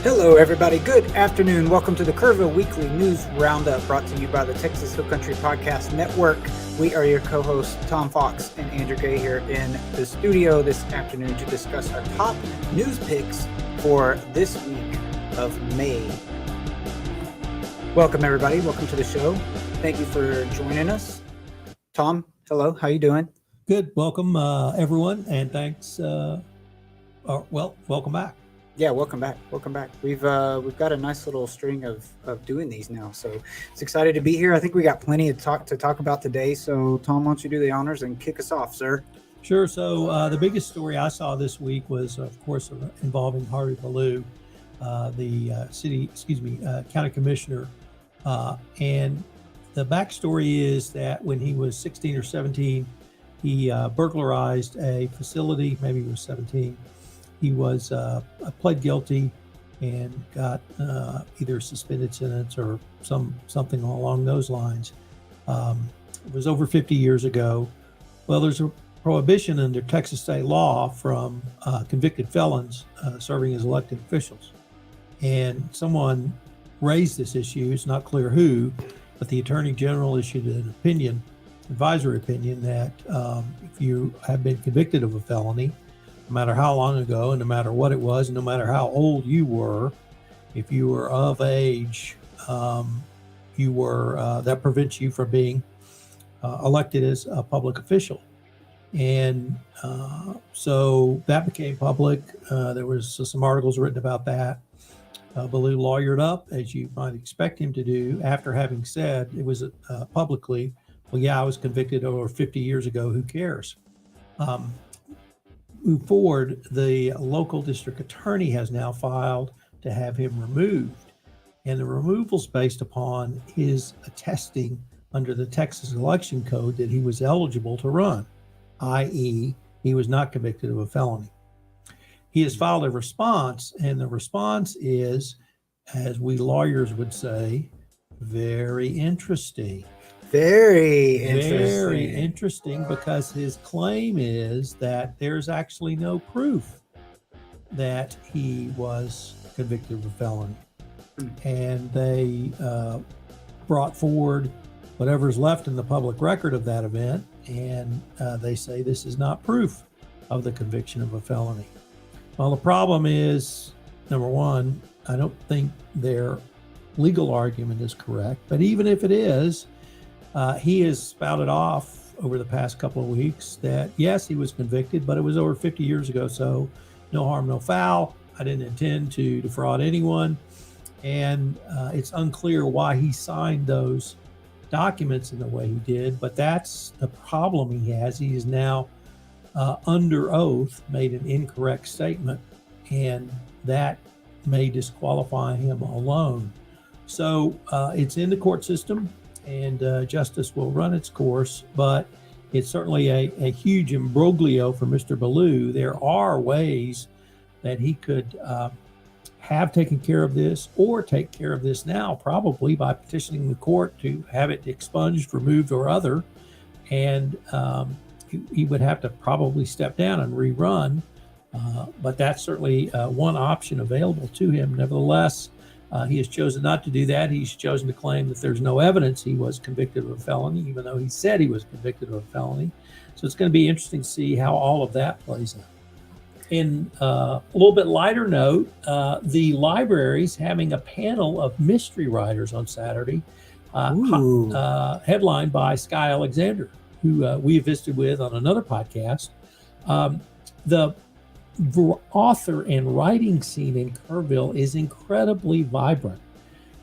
Hello, everybody. Good afternoon. Welcome to the Kerrville Weekly News Roundup, brought to you by the Texas Hill Country Podcast Network. We are your co-hosts, Tom Fox and Andrew Gay, here in the studio this afternoon to discuss our top news picks for this week of May. Welcome, everybody. Welcome to the show. Thank you for joining us. Tom, hello. How you doing? Good. Welcome, everyone, and thanks. Welcome back. Yeah, welcome back. Welcome back. We've got a nice little string of doing these now, so it's excited to be here. I think we got plenty to talk about today. So, Tom, why don't you do the honors and kick us off, sir? Sure. So, the biggest story I saw this week was, of course, involving Harvey Ballou, the county commissioner, and the backstory is that when he was 16 or 17, he burglarized a facility. Maybe he was 17. He was pled guilty and got either suspended sentence or something along those lines. It was over 50 years ago. Well, there's a prohibition under Texas state law from convicted felons serving as elected officials. And someone raised this issue. It's not clear who, but the Attorney General issued an advisory opinion that if you have been convicted of a felony, no matter how long ago and no matter what it was, and no matter how old you were, if you were of age, that prevents you from being elected as a public official. And so that became public. There was some articles written about that. Ballou lawyered up, as you might expect him to do, after having said it was publicly, well, yeah, I was convicted over 50 years ago. Who cares? Move forward, the local district attorney has now filed to have him removed. And the removal is based upon his attesting under the Texas election code that he was eligible to run, i.e., he was not convicted of a felony. He has filed a response, and the response is, as we lawyers would say, very interesting. Very interesting, because his claim is that there's actually no proof that he was convicted of a felony. And they brought forward whatever's left in the public record of that event, and they say this is not proof of the conviction of a felony. Well, the problem is, number one, I don't think their legal argument is correct, but even if it is, he has spouted off over the past couple of weeks that, yes, he was convicted, but it was over 50 years ago, so no harm, no foul. I didn't intend to defraud anyone. And it's unclear why he signed those documents in the way he did, but that's the problem he has. He is now under oath made an incorrect statement, and that may disqualify him alone. So it's in the court system, and justice will run its course, but it's certainly a huge imbroglio for Mr. Ballou. There are ways that he could have taken care of this, or take care of this now, probably by petitioning the court to have it expunged, removed, or other. And he would have to probably step down and rerun, but that's certainly one option available to him. Nevertheless, he has chosen not to do that. He's chosen to claim that there's no evidence he was convicted of a felony, even though he said he was convicted of a felony. So it's going to be interesting to see how all of that plays out. In a little bit lighter note, the library's having a panel of mystery writers on Saturday, headlined by Sky Alexander, who we visited with on another podcast. The author and writing scene in Kerrville is incredibly vibrant.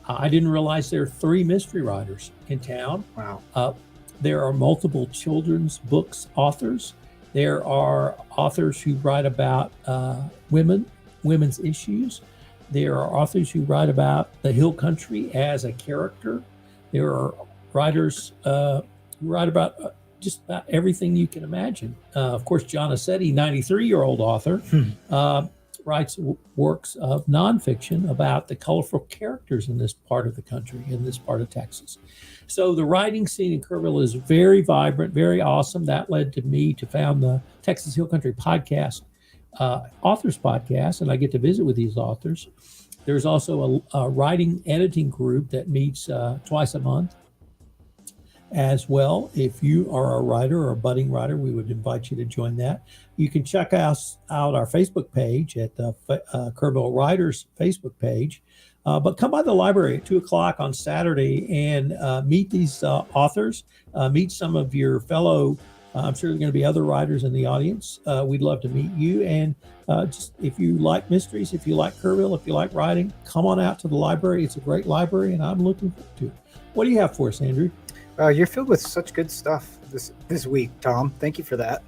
I didn't realize there are 3 mystery writers in town. Wow. There are multiple children's books authors. There are authors who write about women's issues. There are authors who write about the Hill Country as a character. There are writers who write about just about everything you can imagine. Of course, John Assetti, 93-year-old author, writes works of nonfiction about the colorful characters in this part of the country, in this part of Texas. So the writing scene in Kerrville is very vibrant, very awesome. That led to me to found the Texas Hill Country Podcast, Authors Podcast, and I get to visit with these authors. There's also a writing editing group that meets twice a month as well. If you are a writer or a budding writer, we would invite you to join that. You can check us out our Facebook page at the Kerrville Writers Facebook page. But come by the library at 2 o'clock on Saturday and meet these authors, meet some of your fellow, I'm sure there are going to be other writers in the audience. We'd love to meet you. And just if you like mysteries, if you like Kerrville, if you like writing, come on out to the library. It's a great library, and I'm looking forward to it. What do you have for us, Andrew? You're filled with such good stuff this week, Tom. Thank you for that.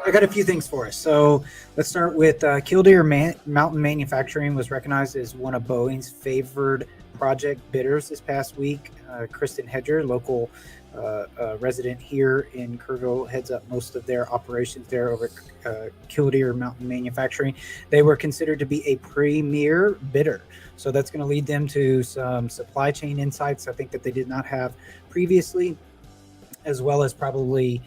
I got a few things for us. So let's start with Killdeer Mountain Manufacturing was recognized as one of Boeing's favored project bidders this past week. Kristen Hedger, local resident here in Kerrville, heads up most of their operations there over at Killdeer Mountain Manufacturing. They were considered to be a premier bidder. So that's going to lead them to some supply chain insights, I think, that they did not have previously, as well as probably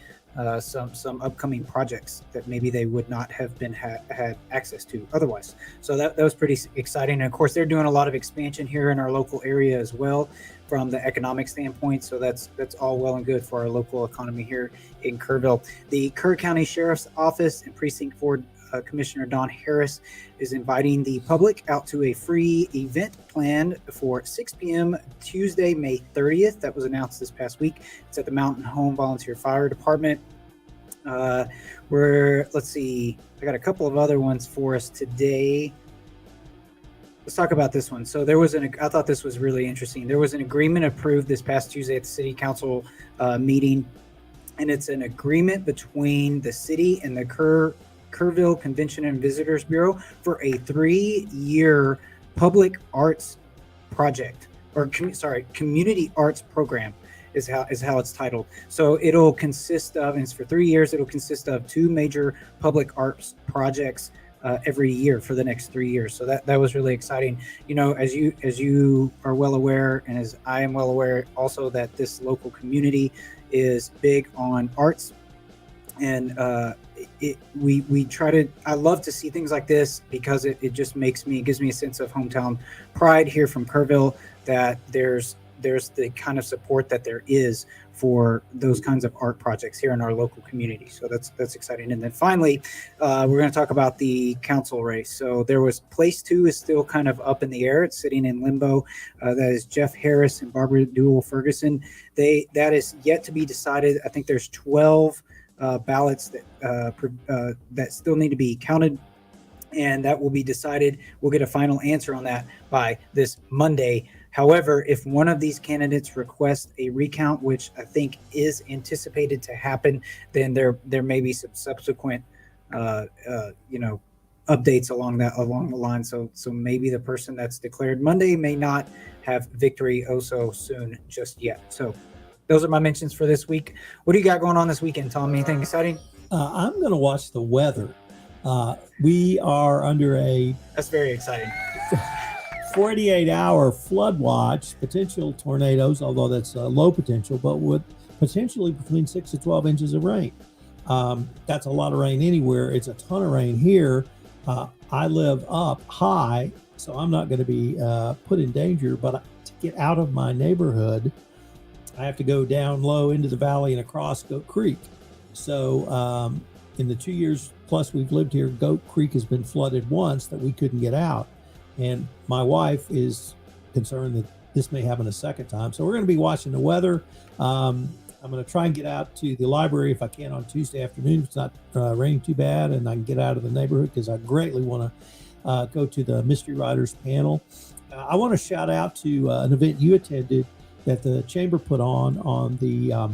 some upcoming projects that maybe they would not have been had access to otherwise. So that was pretty exciting. And of course, they're doing a lot of expansion here in our local area as well from the economic standpoint. So that's all well and good for our local economy here in Kerrville. The Kerr County Sheriff's Office and Precinct 4 Commissioner Don Harris is inviting the public out to a free event planned for 6 p.m. Tuesday, May 30th. That was announced this past week. It's at the Mountain Home Volunteer Fire Department. Let's see, I got a couple of other ones for us today. Let's talk about this one. So I thought this was really interesting. There was an agreement approved this past Tuesday at the City Council meeting, and it's an agreement between the city and the Kerrville Convention and Visitors Bureau for a 3-year public arts project, or community arts program is how it's titled. So it'll consist of, and it's for 3 years, it'll consist of 2 major public arts projects every year for the next 3 years. So that was really exciting. You know, as you are well aware, and as I am well aware also, that this local community is big on arts. And we try to, I love to see things like this because it just gives me a sense of hometown pride here from Kerrville, that there's the kind of support that there is for those kinds of art projects here in our local community. So that's exciting. And then finally, we're going to talk about the council race. So there was place 2 is still kind of up in the air. It's sitting in limbo. That is Jeff Harris and Barbara Duell Ferguson. That is yet to be decided. I think there's 12 ballots that still need to be counted, and that will be decided. We'll get a final answer on that by this Monday. However, if one of these candidates requests a recount, which I think is anticipated to happen, then there may be some subsequent updates along the line. So maybe the person that's declared Monday may not have victory so soon just yet. So those are my mentions for this week. What do you got going on this weekend, Tom? Anything exciting? I'm going to watch the weather. We are under That's very exciting. 48-hour flood watch, potential tornadoes, although that's low potential, but with potentially between 6 to 12 inches of rain. That's a lot of rain anywhere. It's a ton of rain here. I live up high, so I'm not going to be put in danger, but to get out of my neighborhood, I have to go down low into the valley and across Goat Creek. So in the 2 years plus we've lived here, Goat Creek has been flooded once that we couldn't get out. And my wife is concerned that this may happen a second time. So we're going to be watching the weather. I'm going to try and get out to the library if I can on Tuesday afternoon. If it's not raining too bad and I can get out of the neighborhood, because I greatly want to go to the Mystery Writers panel. I want to shout out to an event you attended that the Chamber put on the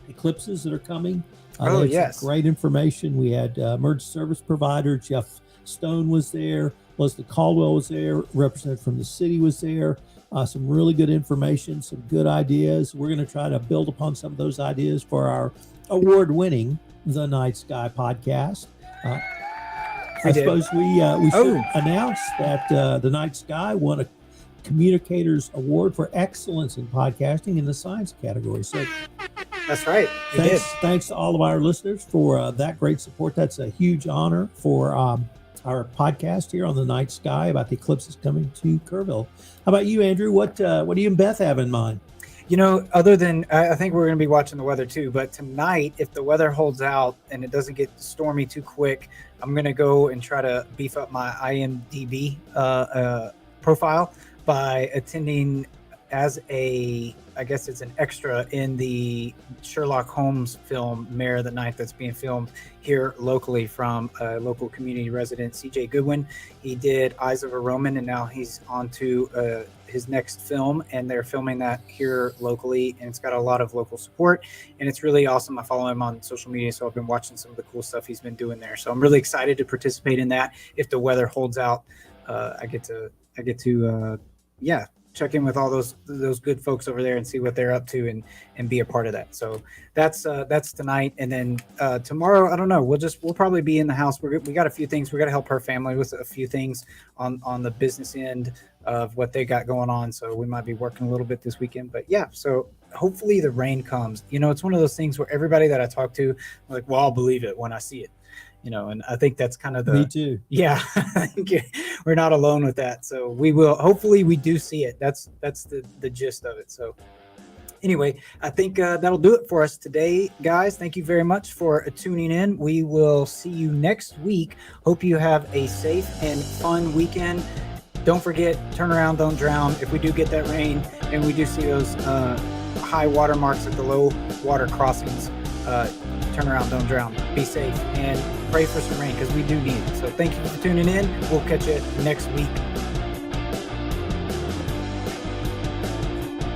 eclipses that are coming. Yes. Great information. We had emergency service provider Jeff Stone was there. Leslie Caldwell was there. Representative from the city was there. Some really good information, some good ideas. We're going to try to build upon some of those ideas for our award-winning The Night Sky podcast. I suppose we should announce that The Night Sky won a Communicators Award for Excellence in Podcasting in the science category. So that's right. Thanks to all of our listeners for that great support. That's a huge honor for our podcast here on the night sky about the eclipses coming to Kerrville. How about you, Andrew? What do you and Beth have in mind? Other than I think we're going to be watching the weather too, but tonight, if the weather holds out and it doesn't get stormy too quick, I'm going to go and try to beef up my IMDb profile by attending as I guess it's an extra in the Sherlock Holmes film Mayor of the Night that's being filmed here locally from a local community resident, CJ Goodwin. He did Eyes of a Roman, and now he's on to his next film, and they're filming that here locally, and it's got a lot of local support, and it's really awesome. I follow him on social media, so I've been watching some of the cool stuff he's been doing there. So I'm really excited to participate in that. If the weather holds out, I get to check in with all those good folks over there and see what they're up to and be a part of that. So that's tonight. And then tomorrow, I don't know, we'll probably be in the house. We got a few things. We got to help her family with a few things on the business end of what they got going on. So we might be working a little bit this weekend, but yeah, so hopefully the rain comes. It's one of those things where everybody that I talk to, I'm like, well, I'll believe it when I see it. And I think that's kind of Me too. Yeah, I think we're not alone with that. So we will, hopefully we do see it. That's the gist of it. So anyway, I think that'll do it for us today, guys. Thank you very much for tuning in. We will see you next week. Hope you have a safe and fun weekend. Don't forget, turn around, don't drown. If we do get that rain and we do see those high water marks at the low water crossings, turn around, don't drown. Be safe and pray for some rain because we do need it. So thank you for tuning in. We'll catch you next week.